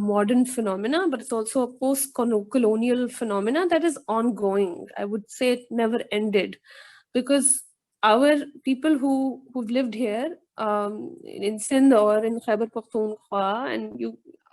modern phenomena, but it's also a post-colonial phenomena that is ongoing. I would say it never ended because our people who've lived here in Sindh or in Khyber Pakhtunkhwa and you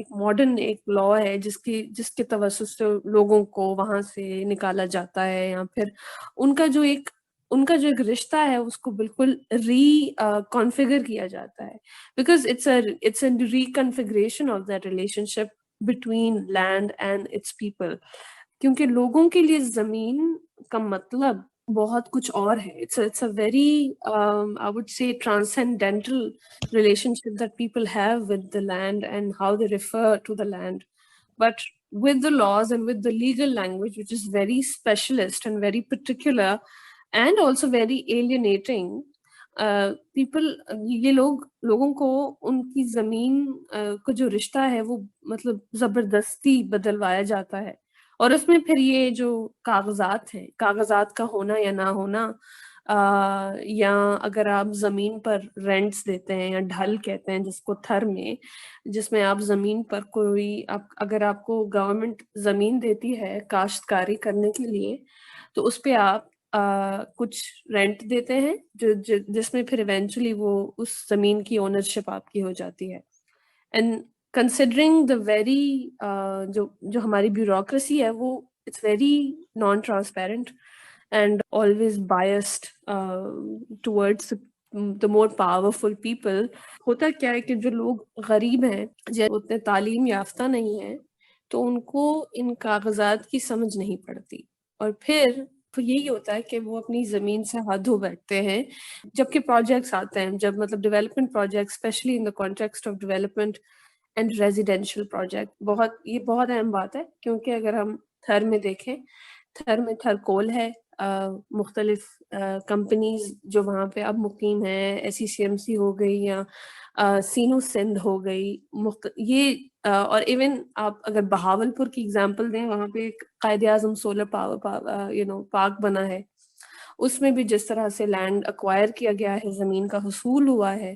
ایک modern ایک لا ہے جس کے توسط سے لوگوں کو وہاں سے نکالا جاتا ہے، یا پھر ان کا جو ایک رشتہ ہے اس کو بالکل ری کانفیگر کیا جاتا ہے، because it's a reconfiguration of that relationship between land and its people. کیونکہ لوگوں کے لیے زمین کا مطلب بہت کچھ اور ہے. It's a very I would say transcendental relationship that people have with the land and how they refer to the land. But with the laws and with the legal language, which is very specialist and very particular and also very alienating, people یہ لوگوں کو ان کی زمین کا جو رشتہ ہے وہ مطلب زبردستی بدلوایا جاتا ہے. اور اس میں پھر یہ جو کاغذات ہیں، کاغذات کا ہونا یا نہ ہونا، یا اگر آپ زمین پر رینٹس دیتے ہیں یا ڈھل کہتے ہیں جس کو تھر میں، جس میں آپ زمین پر اگر آپ کو گورنمنٹ زمین دیتی ہے کاشتکاری کرنے کے لیے، تو اس پہ آپ کچھ رینٹ دیتے ہیں جس میں پھر ایونچولی وہ اس زمین کی اونرشپ آپ کی ہو جاتی ہے. اینڈ کنسیڈرنگ دا ویری جو ہماری بیوروکریسی ہے وہ it's very non transparent and always biased towards the more powerful people. ہوتا کیا ہے کہ جو لوگ غریب ہیں، جو اتنے تعلیم یافتہ نہیں ہیں، تو ان کو ان کاغذات کی سمجھ نہیں پڑتی، اور پھر یہی ہوتا ہے کہ وہ اپنی زمین سے ہاتھ دھو بیٹھتے ہیں. جبکہ پروجیکٹس آتے ہیں، جب مطلب development project especially in the context of development and residential project, یہ بہت اہم بات ہے. کیونکہ اگر ہم تھر میں دیکھیں، تھر میں تھر کول ہے، مختلف کمپنیز جو وہاں پہ اب مقیم ہیں، S E C M C ہو گئی یا سینو سندھ ہو گئی، یہ اور ایون آپ اگر بہاول پور کی اگزامپل دیں، وہاں پہ ایک Quaid Azam solar power park بنا ہے. اس میں بھی جس طرح سے لینڈ ایکوائر کیا گیا ہے، زمین کا حصول ہوا ہے،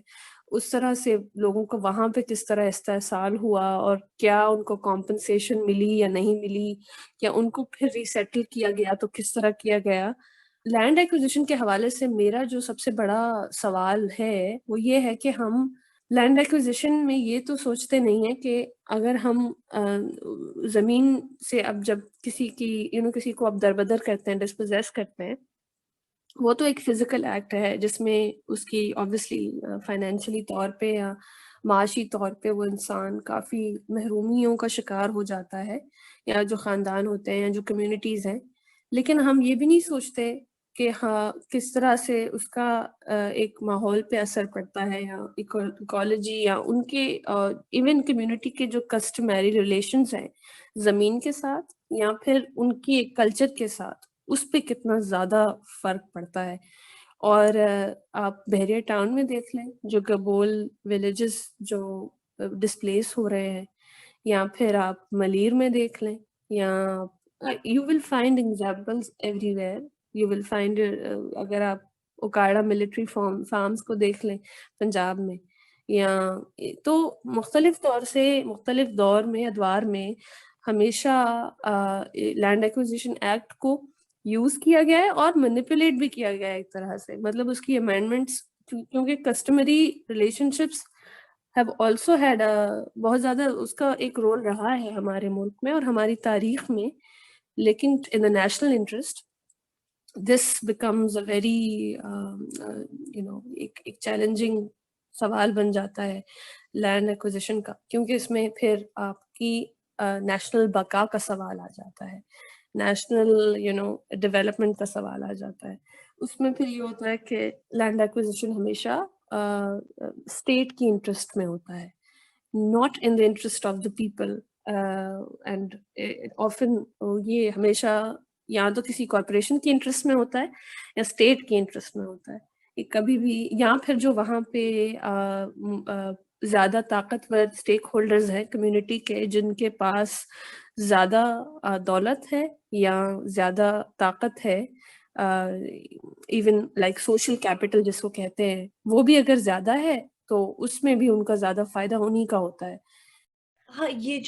اس طرح سے لوگوں کو وہاں پہ کس طرح استحصال ہوا، اور کیا ان کو کمپنسیشن ملی یا نہیں ملی، یا ان کو پھر ریسیٹل کیا گیا تو کس طرح کیا گیا. لینڈ ایکوزیشن کے حوالے سے میرا جو سب سے بڑا سوال ہے وہ یہ ہے کہ ہم لینڈ ایکوزیشن میں یہ تو سوچتے نہیں ہیں کہ اگر ہم زمین سے اب جب کسی کو اب دربدر کرتے ہیں، ڈسپوزیس کرتے ہیں، وہ تو ایک فزیکل ایکٹ ہے جس میں اس کی آبویسلی فائنینشلی طور پہ یا معاشی طور پہ وہ انسان کافی محرومیوں کا شکار ہو جاتا ہے، یا جو خاندان ہوتے ہیں یا جو کمیونٹیز ہیں. لیکن ہم یہ بھی نہیں سوچتے کہ ہاں کس طرح سے اس کا ایک ماحول پہ اثر پڑتا ہے، یا ایکولوجی، یا ان کے ایون کمیونٹی کے جو کسٹمری ریلیشنز ہیں زمین کے ساتھ، یا پھر ان کی ایک کلچر کے ساتھ، اس پہ کتنا زیادہ فرق پڑتا ہے. اور آپ بحریہ ٹاؤن میں دیکھ لیں، جو گبول ولیجز جو ڈسپلیس ہو رہے ہیں، یا پھر آپ ملیر میں دیکھ لیں، یا you will find examples every where. You will find اگر آپ اوکاڑا ملٹری فارمز کو دیکھ لیں پنجاب میں، یا تو مختلف دور میں ادوار میں ہمیشہ لینڈ ایکوزیشن ایکٹ کو یوز کیا گیا ہے اور مینیپولیٹ بھی کیا گیا ہے ایک طرح سے. مطلب اس کی امینڈمنٹس، کیونکہ customary relation ships have also had بہت زیادہ اس کا ایک رول رہا ہے ہمارے ملک میں اور ہماری تاریخ میں. لیکن in the national interest this becomes a very ایک چیلنجنگ سوال بن جاتا ہے لینڈ ایکوزیشن کا، کیونکہ اس میں پھر آپ کی نیشنل بقا کا سوال آ جاتا ہے، نیشنل ڈیولپمنٹ کا سوال آ جاتا ہے. اس میں پھر یہ ہوتا ہے کہ لینڈ ایکوزیشن ہمیشہ اسٹیٹ کی انٹرسٹ میں ہوتا ہے، not in the interest of the people. And often یہ ہمیشہ یا تو کسی کارپوریشن کی انٹرسٹ میں ہوتا ہے یا اسٹیٹ کی انٹرسٹ میں ہوتا ہے. یہ کبھی بھی، یا پھر جو وہاں پہ زیادہ طاقتور اسٹیک ہولڈرز ہیں کمیونٹی کے، جن کے پاس زیادہ دولت ہے یا زیادہ طاقت ہے، ایون لائک سوشل کیپٹل جس کو کہتے ہیں، وہ بھی اگر زیادہ ہے تو اس میں بھی ان کا زیادہ فائدہ انہی کا ہوتا ہے. ہاں، یہ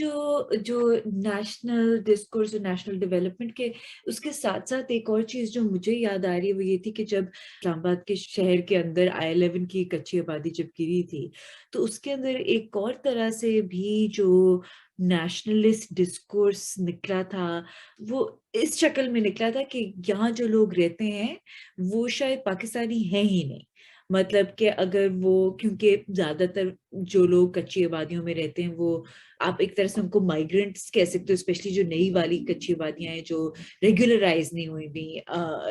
جو نیشنل ڈسکورس اور نیشنل ڈیولپمنٹ کے اس کے ساتھ ساتھ ایک اور چیز جو مجھے یاد آ رہی ہے وہ یہ تھی کہ جب اسلام آباد کے شہر کے اندر I-11 کی کچی آبادی جب گری تھی تو اس کے اندر ایک اور طرح سے بھی جو نیشنلسٹ ڈسکورس نکلا تھا وہ اس شکل میں نکلا تھا کہ یہاں جو لوگ رہتے ہیں وہ شاید پاکستانی ہیں ہی نہیں. مطلب کہ اگر وہ کیونکہ زیادہ تر جو لوگ کچی آبادیوں میں رہتے ہیں وہ آپ ایک طرح سے ان کو مائیگرنٹس کہہ سکتے ہو، اسپیشلی جو نئی والی کچی آبادیاں ہیں جو ریگولرائز نہیں ہوئی بھی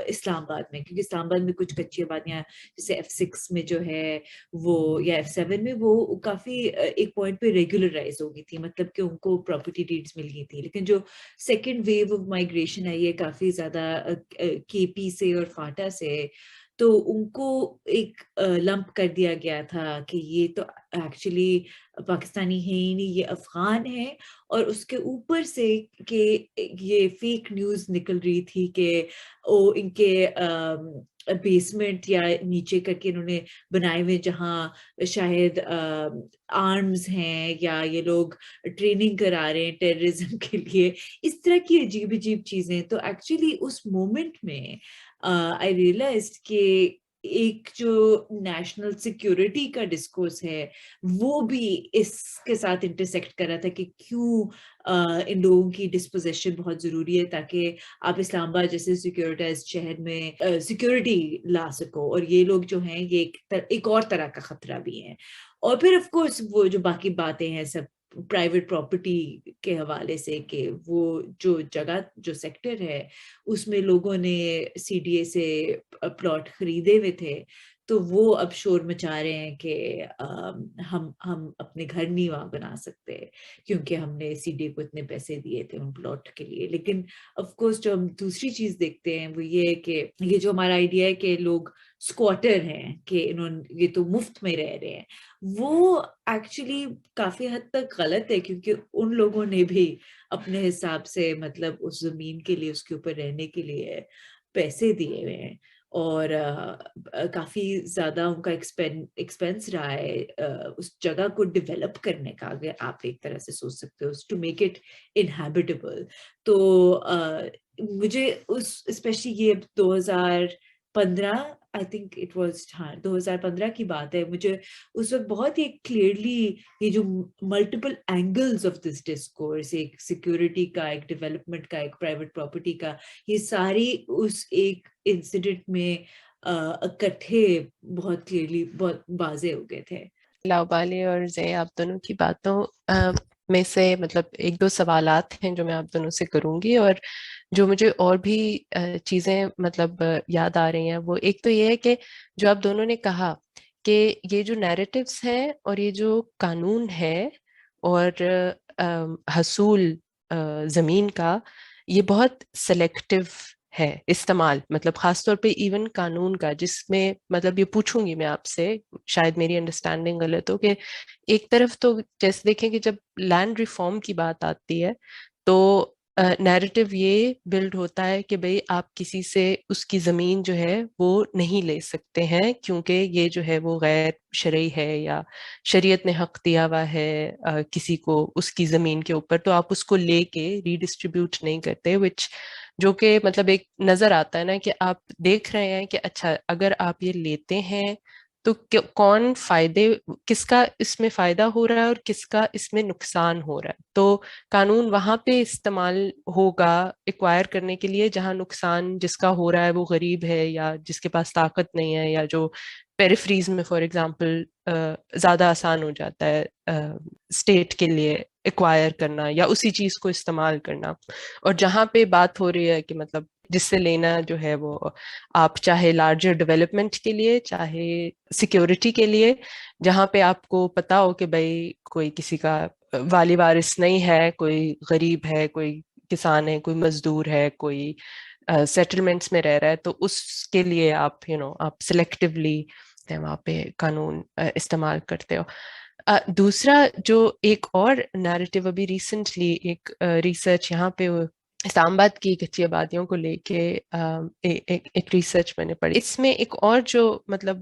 اسلام آباد میں، کیونکہ اسلام آباد میں کچھ کچی آبادیاں جیسے F6 میں جو ہے وہ یا F7 میں وہ کافی ایک پوائنٹ پہ ریگولرائز ہو گئی تھی، مطلب کہ ان کو پراپرٹی ڈیڈز مل گئی تھی. لیکن جو سیکنڈ ویو آف مائیگریشن آئی ہے کافی زیادہ KP سے اور فاٹا سے، تو ان کو ایک لمپ کر دیا گیا تھا کہ یہ تو ایکچولی پاکستانی ہے ہی نہیں، یہ افغان ہے. اور اس کے اوپر سے کہ یہ فیک نیوز نکل رہی تھی کہ ان کے بیسمنٹ یا نیچے کر کے انہوں نے بنائے ہوئے جہاں شاید آرمز ہیں یا یہ لوگ ٹریننگ کرا رہے ہیں ٹیررزم کے لیے، اس طرح کی عجیب عجیب چیزیں. تو ایکچولی اس مومنٹ میں I realized کہ ایک جو نیشنل سیکیورٹی کا ڈسکورس ہے وہ بھی اس کے ساتھ انٹرسیکٹ کر رہا تھا کہ کیوں ان لوگوں کی ڈسپوزیشن بہت ضروری ہے تاکہ آپ اسلام آباد جیسے سیکیورٹائز شہر میں سیکیورٹی لا سکو، اور یہ لوگ جو ہیں یہ ایک اور طرح کا خطرہ بھی ہیں. اور پھر آف کورس وہ جو باقی باتیں ہیں سب پرائیویٹ پراپرٹی کے حوالے سے کہ وہ جو جگہ جو سیکٹر ہے اس میں لوگوں نے CDA سے پلاٹ خریدے ہوئے تھے تو وہ اب شور مچا رہے ہیں کہ ہم اپنے گھر نہیں وہاں بنا سکتے کیونکہ ہم نے CDA کو اتنے پیسے دیے تھے ان پلاٹ کے لیے. لیکن آف کورس جو ہم دوسری چیز دیکھتے ہیں وہ یہ ہے کہ یہ جو ہمارا آئیڈیا ہے کہ لوگ اسکواٹر ہیں کہ یہ تو مفت میں رہ رہے ہیں، وہ ایکچولی کافی حد تک غلط ہے کیونکہ ان لوگوں نے بھی اپنے حساب سے مطلب اس زمین کے لیے اس کے اوپر رہنے کے لیے پیسے دیے ہوئے ہیں اور کافی زیادہ ان کا ایکسپینس رہا ہے اس جگہ کو ڈیولپ کرنے کا، اگر آپ ایک طرح سے سوچ سکتے ہو ٹو میک اٹ انہیبیٹیبل. تو مجھے اسپیشلی یہ 2015 آئی تھنک اٹ واز 2015 کی بات ہے، مجھے اس وقت بہت ہی کلیئرلی یہ جو multiple angles of this discourse, ایک سیکیورٹی کا، ایک ڈیولپمنٹ کا، ایک پرائیویٹ پراپرٹی کا، یہ ساری اس ایک انسیڈنٹ میں اکٹھے بہت کلیئرلی بہت واضح ہو گئے تھے. لاؤبالی اور زے آپ دونوں کی باتوں میں سے مطلب ایک دو سوالات ہیں جو میں آپ دونوں سے کروں گی، اور جو مجھے اور بھی چیزیں مطلب یاد آ رہی ہیں وہ ایک تو یہ ہے کہ جو آپ دونوں نے کہا کہ یہ جو نیریٹیوز ہیں اور یہ جو قانون ہے اور حصول زمین کا، یہ بہت سلیکٹیو ہے استعمال، مطلب خاص طور پہ ایون قانون کا، جس میں مطلب یہ پوچھوں گی میں آپ سے، شاید میری انڈرسٹینڈنگ غلط ہو، کہ ایک طرف تو جیسے دیکھیں کہ جب لینڈ ریفارم کی بات آتی ہے تو نیریٹو یہ بلڈ ہوتا ہے کہ بھئی آپ کسی سے اس کی زمین جو ہے وہ نہیں لے سکتے ہیں کیونکہ یہ جو ہے وہ غیر شرعی ہے یا شریعت نے حق دیا ہوا ہے کسی کو اس کی زمین کے اوپر، تو آپ اس کو لے کے ری ڈسٹریبیوٹ نہیں کرتے، جو کہ مطلب ایک نظر آتا ہے نا کہ آپ دیکھ رہے ہیں کہ اچھا اگر آپ یہ لیتے ہیں تو کون فائدے، کس کا اس میں فائدہ ہو رہا ہے اور کس کا اس میں نقصان ہو رہا ہے. تو قانون وہاں پہ استعمال ہوگا ایکوائر کرنے کے لیے جہاں نقصان جس کا ہو رہا ہے وہ غریب ہے یا جس کے پاس طاقت نہیں ہے، یا جو پیریفریز میں فار ایگزامپل زیادہ آسان ہو جاتا ہے اسٹیٹ کے لیے ایکوائر کرنا یا اسی چیز کو استعمال کرنا. اور جہاں پہ بات ہو رہی ہے کہ مطلب جس سے لینا جو ہے وہ آپ چاہے لارجر ڈیولپمنٹ کے لیے چاہے سیکیورٹی کے لیے، جہاں پہ آپ کو پتا ہو کہ بھائی کوئی کسی کا والی وارث نہیں ہے، کوئی غریب ہے، کوئی کسان ہے، کوئی مزدور ہے، کوئی سیٹلمنٹس میں رہ رہا ہے، تو اس کے لیے آپ آپ سلیکٹیولی وہاں پہ قانون استعمال کرتے ہو. دوسرا جو ایک اور نیریٹو ابھی ریسنٹلی ایک ریسرچ یہاں پہ اسلام آباد کی کچی آبادیوں کو لے کے ایک ریسرچ میں نے پڑھی، اس میں ایک اور جو مطلب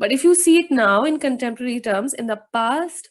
But if you see it now in contemporary terms, in the past,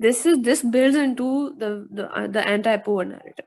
this builds into the anti-poor narrative,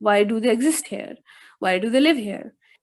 why do they exist here, why do they live here।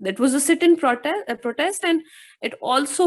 That was a sit-in protest and it also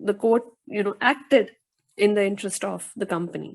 the court acted in the interest of the company.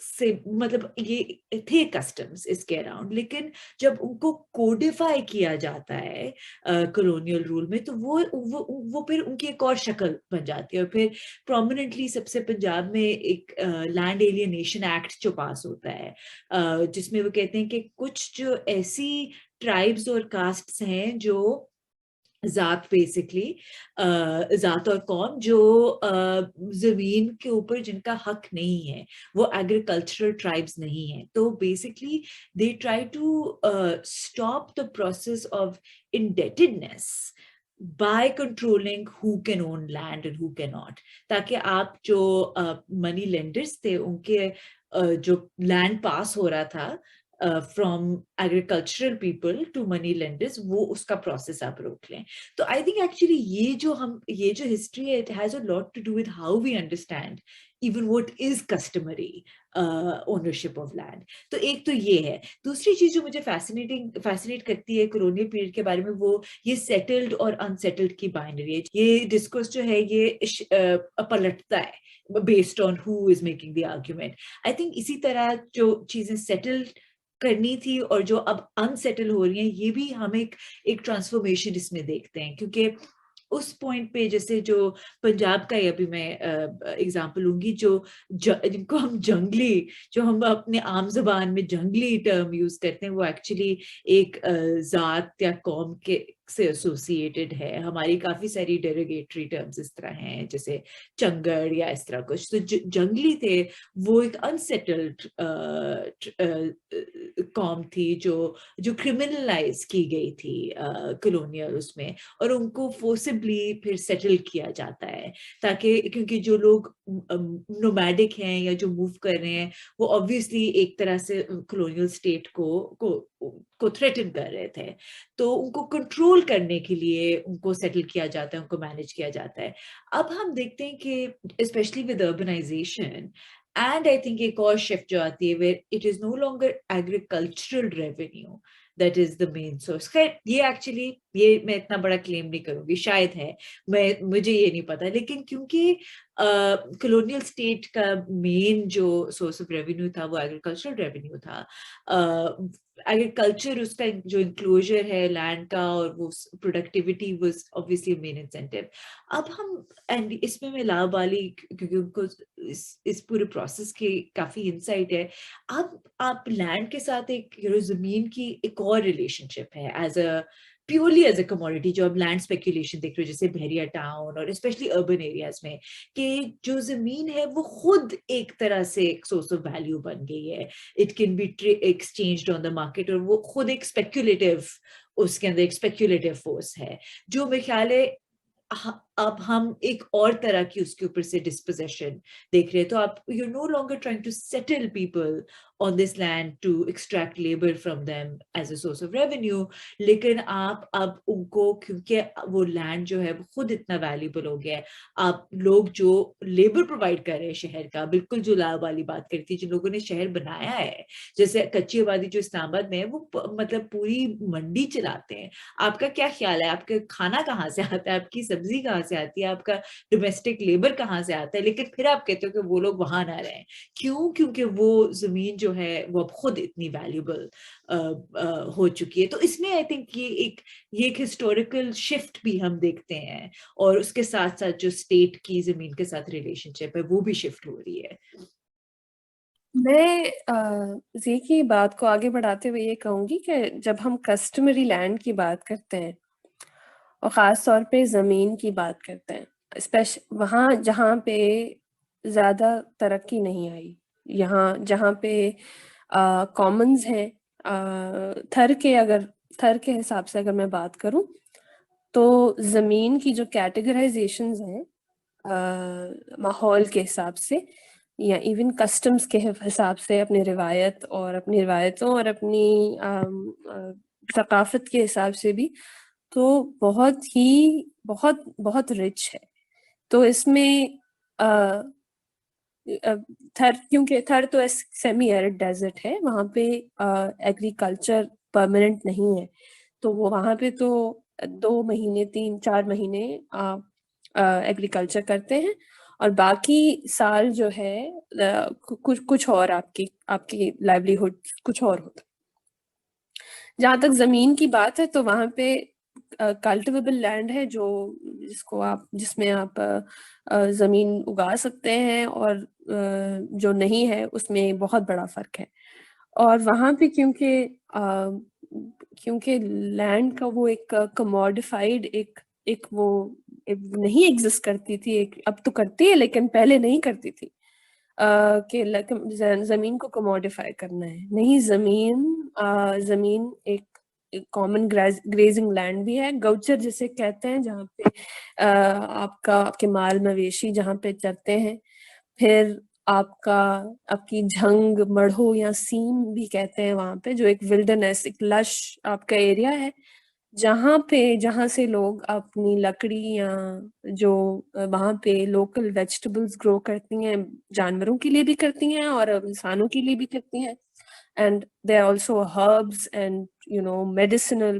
سے مطلب یہ تھے customs اس کے around, لیکن جب ان کو codify کیا جاتا ہے کولونیل رول میں تو وہ پھر ان کی ایک اور شکل بن جاتی ہے. اور پھر پرومیننٹلی سب سے پنجاب میں ایک لینڈ ایلینیشن ایکٹ جو پاس ہوتا ہے، جس میں وہ کہتے ہیں کہ کچھ جو ایسی ٹرائبز اور کاسٹس ہیں جو ذات بیسکلی ذات اور قوم جو زمین کے اوپر جن کا حق نہیں ہے، وہ ایگریکلچرل ٹرائبس نہیں ہیں، تو basically they try to stop the process of indebtedness by controlling who can own land and who cannot، تاکہ آپ جو منی لینڈرز تھے ان کے جو لینڈ پاس ہو رہا تھا from agricultural people to money lenders، وہ اس کا پروسیس آپ روک لیں. تو I think actually یہ جو history ہے it has a lot to do with how we understand even what is customary ownership of land. تو ایک تو یہ ہے. دوسری چیز جو مجھے فیسینیٹ کرتی ہے کولونیل پیریڈ کے بارے میں وہ یہ سیٹلڈ اور انسیٹلڈ کی بائنری ہے. یہ ڈسکورس جو ہے یہ پلٹتا ہے based on who is making the argument. I think اسی طرح جو چیزیں سیٹلڈ کرنی تھی اور جو اب انسیٹل ہو رہی ہیں یہ بھی ہم ایک ٹرانسفارمیشن اس میں دیکھتے ہیں، کیونکہ اس پوائنٹ پہ جیسے جو پنجاب کا ہی ابھی میں اگزامپل لوں گی جن کو ہم جنگلی، جو ہم اپنے عام زبان میں جنگلی ٹرم یوز کرتے ہیں، وہ ایکچولی ایک ذات یا قوم کے سے ایسوسیٹڈ ہے. ہماری کافی ساری ڈیروگیٹری ٹرمز اس طرح ہیں جیسے چنگڑ یا اس طرح کچھ. تو جنگلی تھے وہ ایک انسیٹلڈ قوم تھی جو کرمنلائز کی گئی تھی کولونیل اس میں، اور ان کو فورسبلی پھر سیٹل کیا جاتا ہے تاکہ کیونکہ جو لوگ نومیڈک ہیں یا جو موو کر رہے ہیں وہ آبویسلی ایک طرح سے کولونیل اسٹیٹ کو تھریٹن کر رہے تھے، تو ان کو کنٹرول کرنے کے لیے ان کو سیٹل کیا جاتا ہے، ان کو مینیج کیا جاتا ہے. اب ہم دیکھتے ہیں کہ especially with urbanisation and I think ایک اور شفٹ جو آتی ہے where it is no longer agricultural revenue that is the main source. خیر یہ ایکچولی یہ میں اتنا بڑا کلیم نہیں کروں گی، شاید ہے، مجھے یہ نہیں پتا، لیکن کیونکہ کولونیل اسٹیٹ کا مین جو سورس آف ریونیو تھا وہ ایگریکلچرل ریونیو تھا. ایگریکلچر اس کا جو انکلوژر ہے لینڈ کا اور وہ productivity was obviously main incentive. اب ہم اس میں لاب والی کیونکہ ان کو اس پورے پروسیس کی کافی انسائٹ ہے. اب آپ لینڈ کے ساتھ ایک زمین کی ایک اور ریلیشن شپ ہے as a purely as a commodity جو اب لینڈ اسپیکولیشن دیکھ رہے ہو جیسے بحریہ ٹاؤن اور اسپیشلی اربن ایریاز میں، کہ جو زمین ہے وہ خود ایک طرح سے ایک سورس آف ویلیو بن گئی ہے. It can be exchanged on the market, اور وہ خود ایک اسپیکولیٹو، اس کے اندر ایک اسپیکولیٹو فورس ہے جو میرے خیال ہے اب ہم ایک اور طرح کی اس کے اوپر سے ڈسپوزیشن دیکھ رہے. تو آپ you no longer trying to settle people on this land to extract labour from them as a source of revenue, لیکن آپ اب ان کو کیونکہ وہ لینڈ جو ہے وہ خود اتنا ویلیبل ہو گیا ہے، آپ لوگ جو لیبر پرووائڈ کر رہے ہیں شہر کا، بالکل جو لاب والی بات کرتی ہے، جن لوگوں نے شہر بنایا ہے جیسے کچی آبادی جو اسلام آباد میں ہے وہ مطلب پوری منڈی چلاتے ہیں. آپ کا کیا خیال ہے آپ کا کھانا کہاں سے آتا ہے، آپ کی سبزی کہاں سے آتی ہے، آپ کا ڈومیسٹک لیبر کہاں سے آتا ہے، لیکن پھر آپ کہتے ہو کہ وہ لوگ وہاں نہ رہیں. کیوں؟ کیونکہ وہ زمین جو ہے وہ اب خود اتنی ویلیوبل ہو چکی ہے. تو اس میں آئی تھنک یہ ایک ہسٹوریکل شفٹ بھی ہم دیکھتے ہیں، اور اس کے ساتھ ساتھ جو اسٹیٹ کی زمین کے ساتھ ریلیشن شپ ہے وہ بھی شفٹ ہو رہی ہے. میں زی کی بات کو آگے بڑھاتے ہوئے یہ کہوں گی کہ جب ہم کسٹمری لینڈ کی بات کرتے ہیں اور خاص طور پہ زمین کی بات کرتے ہیں، وہاں جہاں پہ زیادہ ترقی نہیں آئی، جہاں پہ کامنز ہیں، تھر کے حساب سے اگر میں بات کروں تو زمین کی جو کیٹیگرائزیشنز ہیں ماحول کے حساب سے یا ایون کسٹمز کے حساب سے، اپنی روایتوں اور اپنی ثقافت کے حساب سے بھی، تو بہت رچ ہے. تو اس میں کیونکہ تھر تو سیمی ایرڈ ڈیزرٹ ہے، وہاں پہ ایگریکلچر پرماننٹ نہیں ہے، تو وہ وہاں پہ تو 2 مہینے 3-4 مہینے ایگریکلچر کرتے ہیں، اور باقی سال جو ہے کچھ اور آپ کی لائیولیہڈ کچھ اور ہوتا. جہاں تک زمین کی بات ہے تو وہاں پہ کلٹیویبل لینڈ ہے جس میں آپ زمین اگا سکتے ہیں، اور جو نہیں ہے اس میں بہت بڑا فرق ہے. اور وہاں پہ کیونکہ لینڈ کا وہ ایک کموڈیفائڈ ایک وہ نہیں ایگزسٹ کرتی تھی، اب تو کرتی ہے لیکن پہلے نہیں کرتی تھی کہ زمین کو کموڈیفائی کرنا ہے. نہیں، زمین ایک کامن گریزنگ لینڈ بھی ہے، گوچر جسے کہتے ہیں، جہاں پہ آپ کے مال مویشی جہاں پہ چرتے ہیں. پھر آپ کی جھنگ، مڑھو یا سیم بھی کہتے ہیں وہاں پہ، جو ایک ولڈرنیس، ایک لش آپ کا ایریا ہے، جہاں سے لوگ اپنی لکڑی یا جو وہاں پہ لوکل ویجیٹیبلز گرو کرتی ہیں، جانوروں کے لیے بھی کرتی ہیں اور انسانوں کے لیے بھی کرتی ہیں. And they are also herbs and medicinal,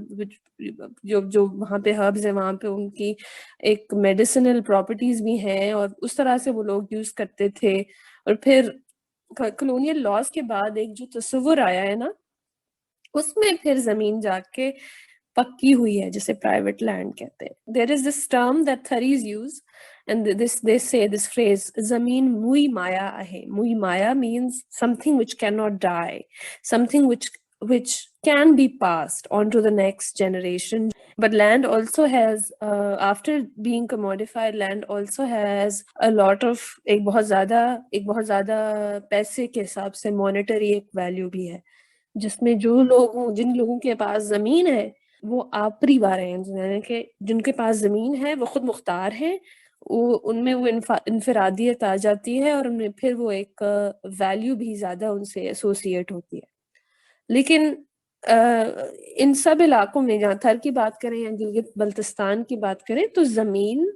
جو وہاں پہ ہربز ہیں وہاں پہ ان کی ایک میڈیسنل پراپرٹیز بھی ہیں، اور اس طرح سے وہ لوگ یوز کرتے تھے. اور پھر کلونیل لاز کے بعد ایک جو تصور آیا ہے نا، اس میں پھر زمین جا کے پکی ہوئی ہے، جسے پرائیویٹ لینڈ کہتے ہیں. There is this term that tribes use and they say this phrase, زمین موئی مایا ہے. موئی مایا means something which cannot die, something which can be passed on to the next generation. But land also has, after being commodified, land also has a lot of ایک بہت زیادہ پیسے کے حساب سے monetary ایک value بھی ہے، جس میں جن لوگوں کے پاس زمین ہے وہ آپری بارے ہیں، یعنی کہ جن کے پاس زمین ہے وہ خود مختار ہیں، ان میں وہ انفرادیت آ جاتی ہے، اور ان میں پھر وہ ایک ویلیو بھی زیادہ ان سے ایسوسیٹ ہوتی ہے. لیکن ان سب علاقوں میں، جہاں تھر کی بات کریں یا گلگت بلتستان کی بات کریں، تو زمین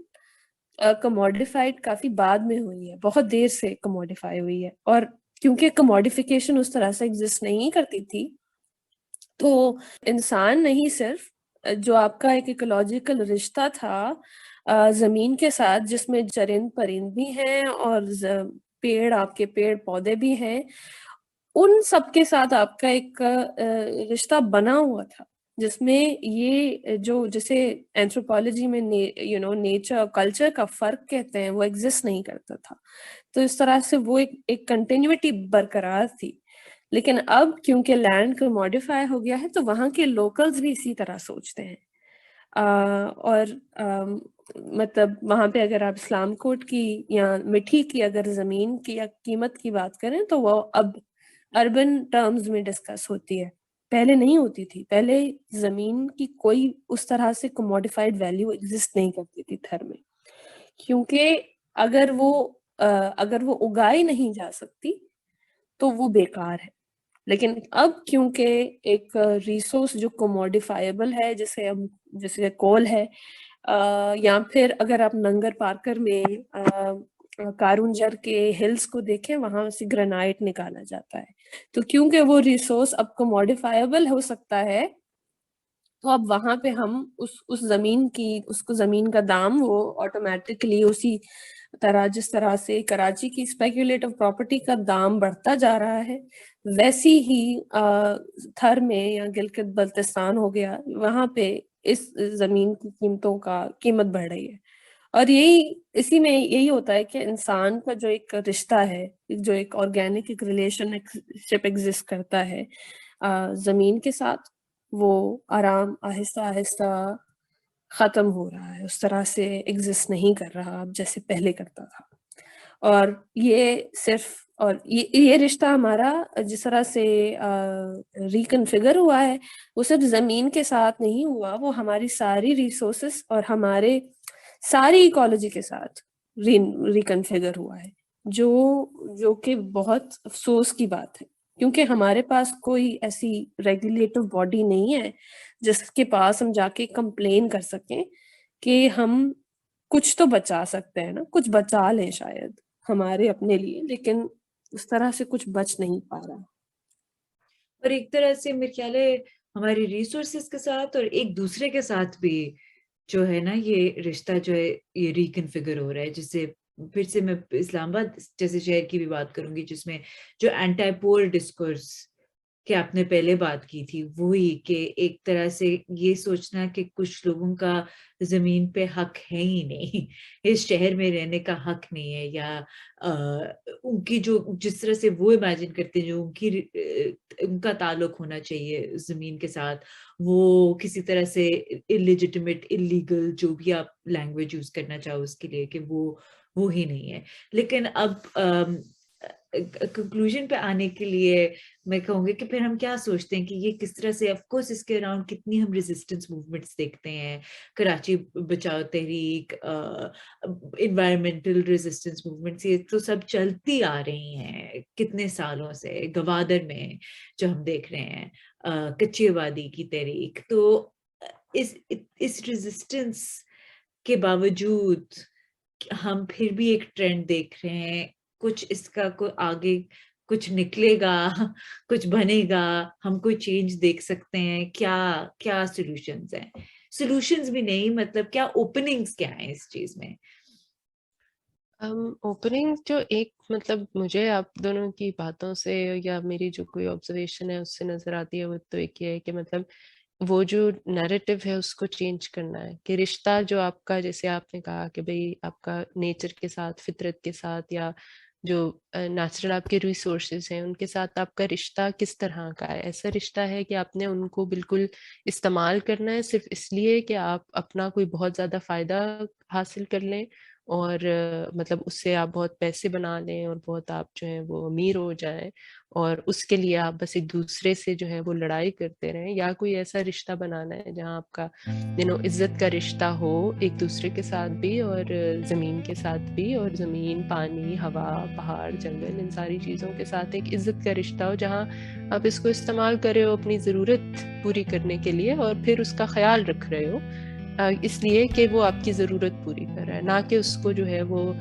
کموڈیفائڈ کافی بعد میں ہوئی ہے، بہت دیر سے کموڈیفائی ہوئی ہے. اور کیونکہ کموڈیفیکیشن اس طرح سے ایگزسٹ نہیں کرتی تھی، تو انسان نہیں، صرف جو آپ کا ایک ایکولوجیکل رشتہ تھا زمین کے ساتھ، جس میں چرند پرند بھی ہیں اور آپ کے پیڑ پودے بھی ہیں، ان سب کے ساتھ آپ کا ایک رشتہ بنا ہوا تھا، جس میں یہ جسے اینتھروپالوجی میں نیچر اور کلچر کا فرق کہتے ہیں، وہ ایگزسٹ نہیں کرتا تھا. تو اس طرح سے وہ ایک کنٹینیوٹی برقرار تھی. لیکن اب کیونکہ لینڈ کو ماڈیفائی ہو گیا ہے، تو وہاں کے لوکلز بھی اسی طرح سوچتے ہیں. اور مطلب وہاں پہ اگر آپ اسلام کوٹ کی یا مٹھی کی اگر زمین کی یا قیمت کی بات کریں، تو وہ اب اربن ٹرمز میں ڈسکس ہوتی ہے، پہلے نہیں ہوتی تھی. پہلے زمین کی کوئی اس طرح سے کموڈیفائڈ ویلیو ایگزسٹ نہیں کرتی تھی تھر میں، کیونکہ اگر وہ اگائی نہیں جا سکتی تو وہ بیکار ہے. لیکن اب کیونکہ ایک ریسورس جو کموڈیفائیبل ہے، جیسے کول ہے، یا پھر اگر آپ ننگر پارکر میں کارونجر کے ہلز کو دیکھیں، وہاں سے گرینائٹ نکالا جاتا ہے. تو کیونکہ وہ ریسورس اب کموڈیفائیبل ہو سکتا ہے، تو اب وہاں پہ ہم اس زمین کا دام وہ آٹومیٹکلی اسی طرح، جس طرح سے کراچی کی اسپیکولیٹو پراپرٹی کا دام بڑھتا جا رہا ہے، ویسی ہی تھر میں یا گلگت بلتستان ہو گیا، وہاں پہ اس زمین کی قیمت بڑھ رہی ہے. اور اسی میں یہی ہوتا ہے کہ انسان کا جو ایک رشتہ ہے، جو ایک آرگینک ایک ریلیشن شپ ایگزسٹ کرتا ہے زمین کے ساتھ، وہ آہستہ آہستہ ختم ہو رہا ہے، اس طرح سے ایگزسٹ نہیں کر رہا اب جیسے پہلے کرتا تھا. اور یہ رشتہ ہمارا جس طرح سے ریکنفگر ہوا ہے، وہ صرف زمین کے ساتھ نہیں ہوا، وہ ہماری ساری ریسورسز اور ہمارے ساری ایکالوجی کے ساتھ ریکنفگر ہوا ہے، جو کہ بہت افسوس کی بات ہے، کیونکہ ہمارے پاس کوئی ایسی ریگولیٹو باڈی نہیں ہے جس کے پاس ہم جا کے کمپلین کر سکیں کہ ہم کچھ تو بچا سکتے ہیں نا، کچھ بچا لیں شاید ہمارے اپنے لیے، لیکن اس طرح سے کچھ بچ نہیں پا رہا. اور ایک طرح سے میرے خیال ہے ہماری ریسورسز کے ساتھ اور ایک دوسرے کے ساتھ بھی جو ہے نا، یہ رشتہ جو ہے یہ ریکنفگر ہو رہا ہے، جسے پھر سے میں اسلام آباد جیسے شہر کی بھی بات کروں گی جس میں جو اینٹی پور ڈسکورس کہ آپ نے پہلے بات کی تھی وہی کہ ایک طرح سے یہ سوچنا کہ کچھ لوگوں کا زمین پہ حق ہے ہی نہیں، اس شہر میں رہنے کا حق نہیں ہے، یا ان کی جو جس طرح سے وہ امیجن کرتے ہیں جو ان کا تعلق ہونا چاہیے زمین کے ساتھ، وہ کسی طرح سے اللیجٹمیٹ اللیگل جو بھی آپ لینگویج یوز کرنا چاہو اس کے لیے کہ وہ ہی نہیں ہے. لیکن اب کنکلوژن پہ آنے کے لیے میں کہوں گی کہ پھر ہم کیا سوچتے ہیں کہ یہ کس طرح سے، آف کورس اس کے اراؤنڈ کتنی ہم ریزسٹنس موومنٹس دیکھتے ہیں، کراچی بچاؤ تحریک، انوائرمنٹل ریزسٹنس موومنٹس، یہ تو سب چلتی آ رہی ہیں کتنے سالوں سے. گوادر میں جو ہم دیکھ رہے ہیں کچی آبادی کی تحریک، تو اس ریزسٹنس کے باوجود ہم پھر بھی ایک ٹرینڈ دیکھ رہے ہیں، کچھ اس کا کوئی آگے کچھ نکلے گا، کچھ بنے گا، ہم کوئی چینج دیکھ سکتے ہیں؟ کیا سولوشنز ہیں؟ سولوشنز بھی نہیں، مطلب کیا اوپننگز کیا ہیں اس چیز میں؟ اوپننگ جو ایک مطلب مجھے آپ دونوں کی باتوں سے یا میری جو کوئی آبزرویشن ہے اس سے نظر آتی ہے، وہ تو ایک یہ ہے کہ مطلب وہ جو نیریٹو ہے اس کو چینج کرنا ہے، کہ رشتہ جو آپ کا، جیسے آپ نے کہا کہ بھئی آپ کا نیچر کے ساتھ، فطرت کے ساتھ، یا جو نیچرل آپ کے ریسورسز ہیں ان کے ساتھ آپ کا رشتہ کس طرح کا ہے. ایسا رشتہ ہے کہ آپ نے ان کو بالکل استعمال کرنا ہے صرف اس لیے کہ آپ اپنا کوئی بہت زیادہ فائدہ حاصل کر لیں، اور مطلب اس سے آپ بہت پیسے بنا لیں اور بہت آپ جو ہیں وہ امیر ہو جائیں، اور اس کے لیے آپ بس ایک دوسرے سے جو ہے وہ لڑائی کرتے رہیں. یا کوئی ایسا رشتہ بنانا ہے جہاں آپ کا عزت کا رشتہ ہو ایک دوسرے کے ساتھ بھی اور زمین کے ساتھ بھی، اور زمین، پانی، ہوا، پہاڑ، جنگل، ان ساری چیزوں کے ساتھ ایک عزت کا رشتہ ہو جہاں آپ اس کو استعمال کر رہے ہو اپنی ضرورت پوری کرنے کے لیے، اور پھر اس کا خیال رکھ رہے ہو اس لیے کہ وہ آپ کی ضرورت پوری کر رہا ہے، نہ کہ اس کو جو ہے وہ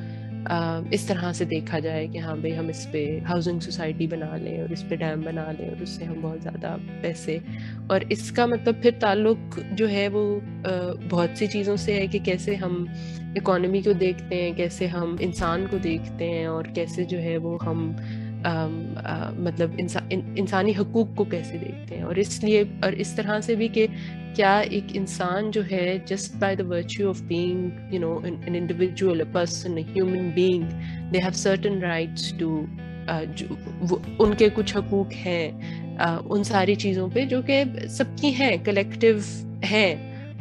اس طرح سے دیکھا جائے کہ ہاں بھئی ہم اس پہ ہاؤسنگ سوسائٹی بنا لیں اور اس پہ ڈیم بنا لیں اور اس سے ہم بہت زیادہ پیسے. اور اس کا مطلب پھر تعلق جو ہے وہ بہت سی چیزوں سے ہے، کہ کیسے ہم اکانومی کو دیکھتے ہیں، کیسے ہم انسان کو دیکھتے ہیں، اور کیسے جو ہے وہ ہم مطلب انسانی حقوق کو کیسے دیکھتے ہیں. اور اس لیے اور اس طرح سے بھی کہ کیا ایک انسان جو ہے just by the virtue of being an individual, a person, a human being, they have certain rights to ان کے کچھ حقوق ہیں ان ساری چیزوں پہ جو کہ سب کی ہیں، کلیکٹیو ہیں،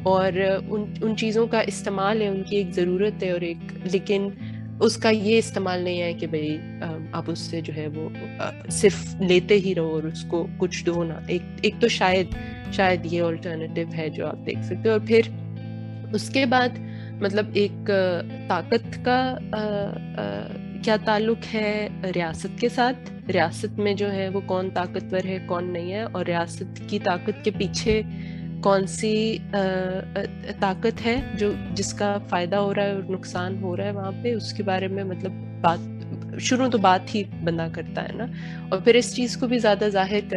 اور ان چیزوں کا استعمال ہے، ان کی ایک ضرورت ہے، اور لیکن اس کا یہ استعمال نہیں ہے کہ بھئی آپ اس سے جو ہے وہ صرف لیتے ہی رہو اور اس کو کچھ دو نا. ایک تو شاید یہ الٹرنیٹیو ہے جو آپ دیکھ سکتے ہو. اور پھر اس کے بعد مطلب ایک طاقت کا کیا تعلق ہے ریاست کے ساتھ، ریاست میں جو ہے وہ کون طاقتور ہے کون نہیں ہے، اور ریاست کی طاقت کے پیچھے کون سی طاقت ہے جس کا فائدہ ہو رہا ہے اور نقصان ہو رہا ہے وہاں پہ، اس کے بارے میں مطلب بات ہی بندہ کرتا ہے نا. اور پھر اس چیز کو بھی زیادہ ظاہر